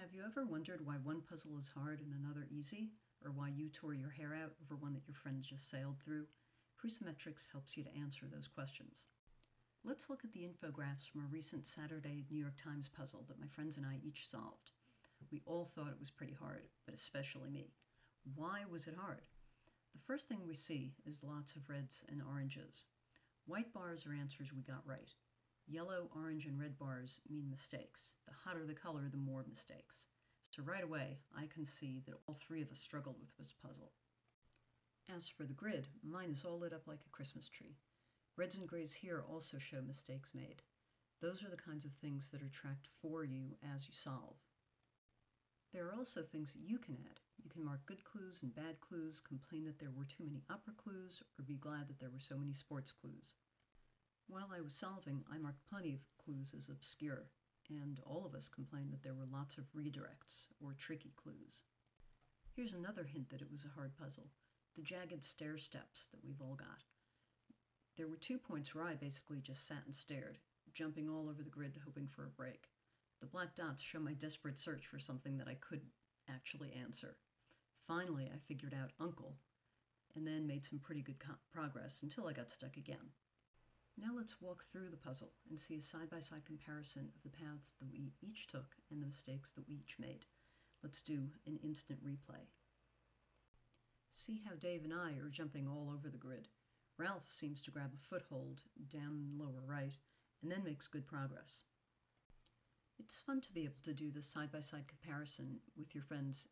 Have you ever wondered why one puzzle is hard and another easy? Or why you tore your hair out over one that your friends just sailed through? Crucimetrics helps you to answer those questions. Let's look at the infographs from a recent Saturday New York Times puzzle that my friends and I each solved. We all thought it was pretty hard, but especially me. Why was it hard? The first thing we see is lots of reds and oranges. White bars are answers we got right. Yellow, orange, and red bars mean mistakes. The hotter the color, the more mistakes. So right away, I can see that all three of us struggled with this puzzle. As for the grid, mine is all lit up like a Christmas tree. Reds and grays here also show mistakes made. Those are the kinds of things that are tracked for you as you solve. There are also things that you can add. You can mark good clues and bad clues, complain that there were too many upper clues, or be glad that there were so many sports clues. While I was solving, I marked plenty of clues as obscure, and all of us complained that there were lots of redirects, or tricky clues. Here's another hint that it was a hard puzzle: the jagged stair steps that we've all got. There were 2 points where I basically just sat and stared, jumping all over the grid hoping for a break. The black dots show my desperate search for something that I could actually answer. Finally, I figured out uncle, and then made some pretty good progress until I got stuck again. Now let's walk through the puzzle and see a side-by-side comparison of the paths that we each took and the mistakes that we each made. Let's do an instant replay. See how Dave and I are jumping all over the grid. Ralph seems to grab a foothold down the lower right and then makes good progress. It's fun to be able to do this side-by-side comparison with your friends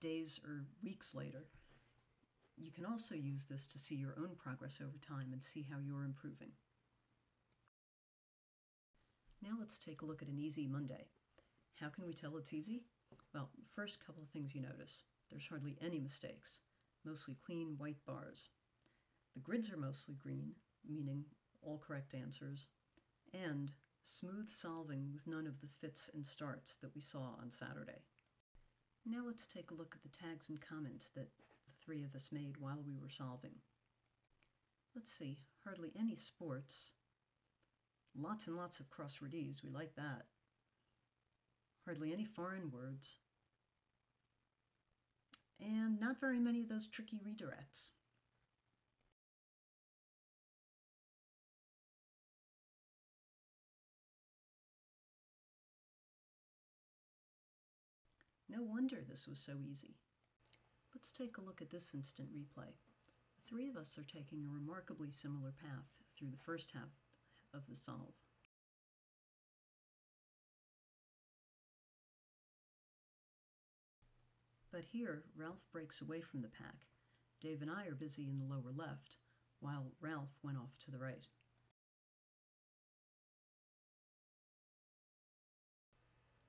days or weeks later. You can also use this to see your own progress over time and see how you're improving. Now let's take a look at an easy Monday. How can we tell it's easy? Well, first couple of things you notice. There's hardly any mistakes, mostly clean white bars. The grids are mostly green, meaning all correct answers, and smooth solving with none of the fits and starts that we saw on Saturday. Now let's take a look at the tags and comments that the three of us made while we were solving. Let's see, hardly any sports. Lots and lots of crosswordese, we like that. Hardly any foreign words. And not very many of those tricky redirects. No wonder this was so easy. Let's take a look at this instant replay. The three of us are taking a remarkably similar path through the first half of the solve. But here, Ralph breaks away from the pack. Dave and I are busy in the lower left, while Ralph went off to the right.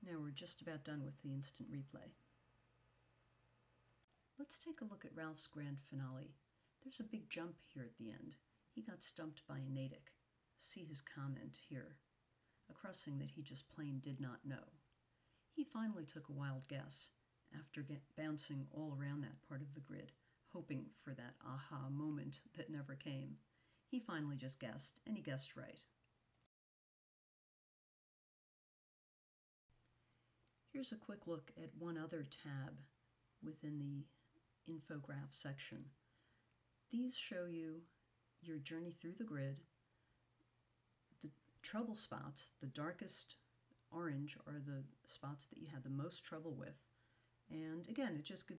Now we're just about done with the instant replay. Let's take a look at Ralph's grand finale. There's a big jump here at the end. He got stumped by a natick. See his comment here. A crossing that he just plain did not know. He finally took a wild guess after bouncing all around that part of the grid, hoping for that aha moment that never came. He finally just guessed, and he guessed right. Here's a quick look at one other tab within the infograph section. These show you your journey through the grid. The trouble spots, the darkest orange, are the spots that you had the most trouble with. And again, it just gives